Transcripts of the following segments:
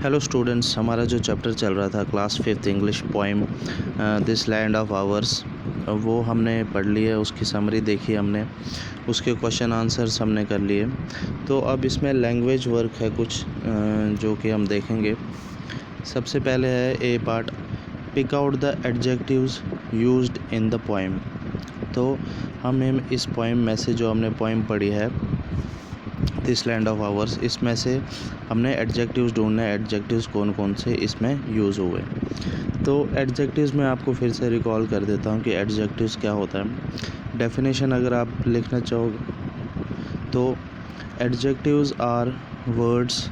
Hello students, हमारा जो chapter चल रहा था class 5th English poem this land of hours, वो हमने पढ़ लिया। उसकी समरी देखी हमने, उसके क्वेश्चन आंसर्स हमने कर लिए। तो अब इसमें लैंग्वेज वर्क है कुछ जो कि हम देखेंगे। सबसे पहले है a part, pick out the adjectives used in the poem. तो हमें इस पोइम में से जो हमने पोइम पढ़ी है दिस लैंड ऑफ आवर्स, इसमें से हमने एडजेक्टिव्स ढूंढना है। एडजेक्टिव्स कौन कौन से इसमें यूज़ हुए। तो एडजेक्टिव्स में आपको फिर से रिकॉल कर देता हूँ कि एडजेक्टिव्स क्या होता है। डेफिनेशन अगर आप लिखना चाहोगे तो adjectives are words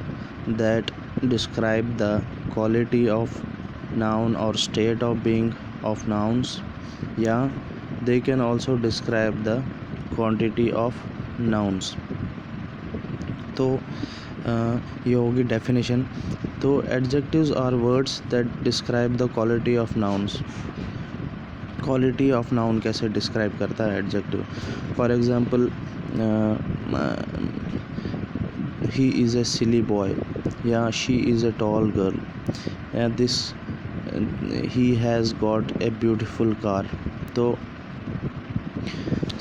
that describe the quality of noun और state of being of nouns, या they can also describe the quantity of nouns. तो ये होगी डेफिनेशन। तो adjectives are words that describe the quality of nouns. Quality of noun कैसे describe करता है adjective? For example, he is a silly boy, या she is a tall girl, या this he has got a beautiful car. तो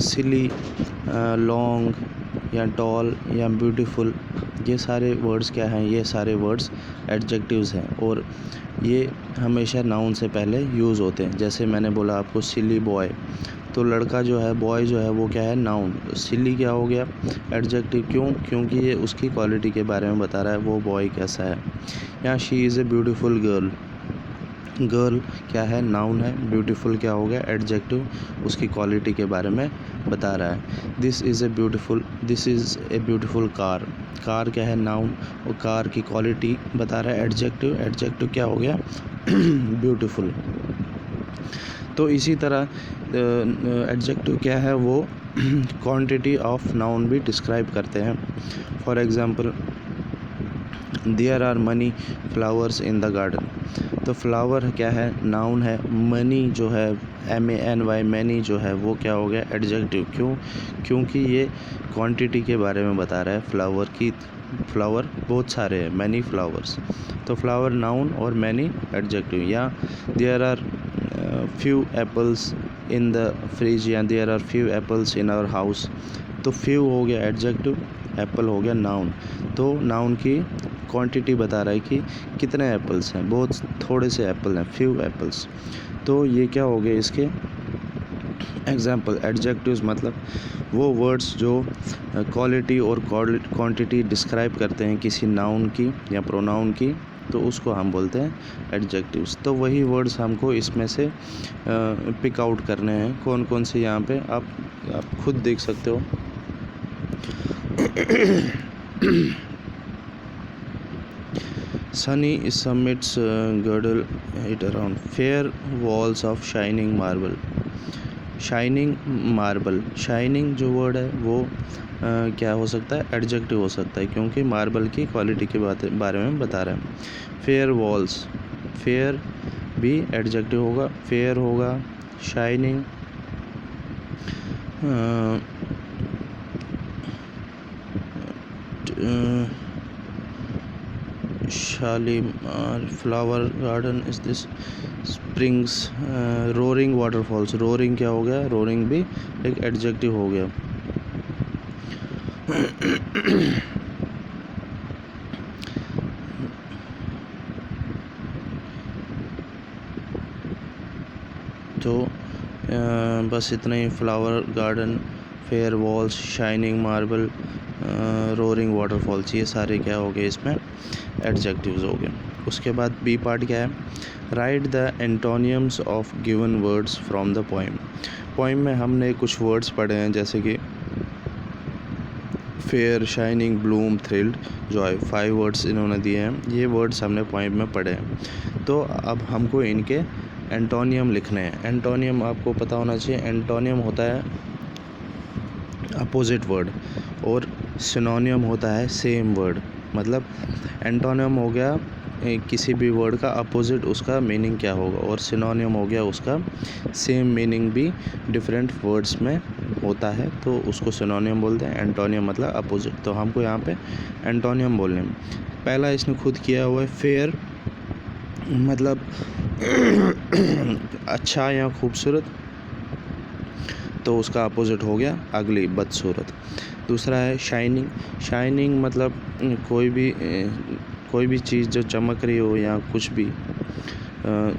सिली, long या toll या beautiful, ये सारे वर्ड्स क्या हैं? ये सारे वर्ड्स एडजेक्टिव्स हैं और ये हमेशा नाउन से पहले यूज़ होते हैं। जैसे मैंने बोला आपको सिली बॉय, तो लड़का जो है, बॉय जो है, वो क्या है? नाउन। सिली क्या हो गया? एडजेक्टिव। क्यों? क्योंकि ये उसकी क्वालिटी के बारे में बता रहा है, वो बॉय कैसा है। या she is a beautiful girl, girl क्या है? नाउन है। ब्यूटीफुल क्या हो गया? एडजेक्टिव, उसकी क्वालिटी के बारे में बता रहा है। This is a beautiful car, car क्या है? नाउन, और कार की क्वालिटी बता रहा है एडजेक्टिव। एडजेक्टिव क्या हो गया? ब्यूटीफुल। तो इसी तरह एडजेक्टिव क्या है? वो क्वांटिटी ऑफ नाउन भी डिस्क्राइब करते हैं। For example, there are many flowers in the garden. तो फ्लावर क्या है? नाउन है। मनी जो है, MANY, मैनी जो है, वो क्या हो गया? एडजेक्टिव। क्यों? क्योंकि ये क्वांटिटी के बारे में बता रहा है फ्लावर की। फ्लावर बहुत सारे हैं, मैनी फ्लावर्स। तो फ्लावर नाउन और मैनी एडजेक्टिव। या there are few apples in the fridge, या there are few apples in our house. तो फ्यू हो गया एडजेक्टिव, एप्पल हो गया नाउन। तो नाउन की क्वांटिटी बता रहा है कि कितने एप्पल्स हैं, बहुत थोड़े से एप्पल हैं, फ्यू एप्पल्स। तो ये क्या हो गए इसके एग्जाम्पल। एडजेक्टिव्स मतलब वो वर्ड्स जो क्वालिटी और क्वांटिटी डिस्क्राइब करते हैं किसी नाउन की या प्रोनाउन की, तो उसको हम बोलते हैं एडजेक्टिव्स। तो वही वर्ड्स हमको इसमें से पिक आउट करने हैं। कौन कौन से यहाँ पे आप खुद देख सकते हो। Sunny summits girdle it around, fair walls of shining marble. Shining marble, shining जो वर्ड है वो क्या हो सकता है? एडजेक्टिव हो सकता है, क्योंकि मार्बल की क्वालिटी के बारे में बता रहा है। फेयर वॉल्स, फेयर भी एडजेक्टिव होगा, फेयर होगा। Shining, Shalimar, flower garden is this, springs, roaring waterfalls. Roaring क्या हो गया? रोरिंग भी एक एडजेक्टिव हो गया। तो बस इतना ही। Flower garden, fair walls, shining marble, roaring waterfalls, ये सारे क्या हो गए? इसमें एडजेक्टिव्स हो गए। उसके बाद बी पार्ट क्या है? Right the एंटोनियम्स of given words from the poem. Poem में हमने कुछ वर्ड्स पढ़े हैं, जैसे कि fair, shining, Bloom, thrilled, Joy. 5 words इन्होंने दिए हैं। ये वर्ड्स हमने पोइम में पढ़े हैं। तो अब हमको इनके एंटोनियम लिखने हैं। एंटोनियम आपको पता होना चाहिए। एंटोनियम होता है अपोजिट वर्ड, और सिनोनियम होता है सेम वर्ड। मतलब एंटोनियम हो गया किसी भी वर्ड का अपोजिट, उसका मीनिंग क्या होगा, और सिनोनियम हो गया उसका सेम मीनिंग भी डिफरेंट वर्ड्स में होता है, तो उसको सिनोनियम बोलते हैं। एंटोनियम मतलब अपोजिट। तो हमको यहाँ पे एंटोनियम बोलने हैं। पहला इसने खुद किया हुआ है फेयर, मतलब अच्छा या खूबसूरत, तो उसका अपोजिट हो गया अगली, बदसूरत। दूसरा है शाइनिंग। शाइनिंग मतलब कोई भी चीज़ जो चमक रही हो या कुछ भी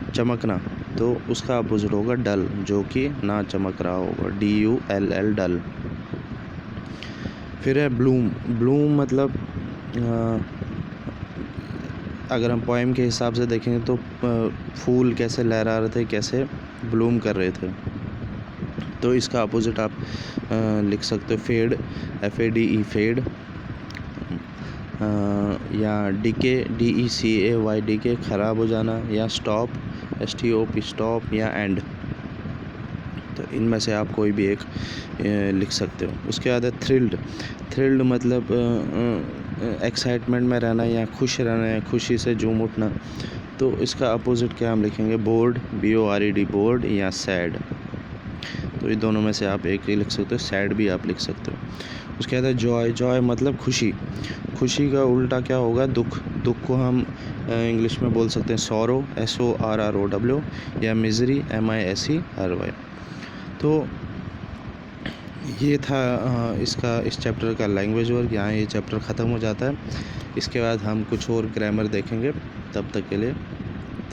चमकना, तो उसका अपोजिट होगा डल, जो कि ना चमक रहा होगा, DULL, डल। फिर है ब्लूम। ब्लूम मतलब अगर हम पोएम के हिसाब से देखेंगे तो फूल कैसे लहरा रहे थे, कैसे ब्लूम कर रहे थे, तो इसका अपोजिट आप लिख सकते हो फेड, FADE, फेड, या डीके, DECAY, डीके, ख़राब हो जाना, या स्टॉप, STOP, स्टॉप, या एंड। तो इनमें से आप कोई भी एक लिख सकते हो। उसके बाद है थ्रिल्ड। थ्रिल्ड मतलब एक्साइटमेंट में रहना या खुश रहना या खुशी से झूम उठना, तो इसका अपोजिट क्या हम लिखेंगे, बोर्ड, BORED, बोर्ड, या सैड। तो ये दोनों में से आप एक ही लिख सकते हो, सैड भी आप लिख सकते हो। उसके बाद है जॉय। जॉय मतलब खुशी। खुशी का उल्टा क्या होगा, दुख। दुख को हम इंग्लिश में बोल सकते हैं सॉरो, SORROW, या मिजरी, MISERY। तो ये था इस चैप्टर का लैंग्वेज वर्क। यहाँ ये चैप्टर ख़त्म हो जाता है। इसके बाद हम कुछ और ग्रामर देखेंगे। तब तक के लिए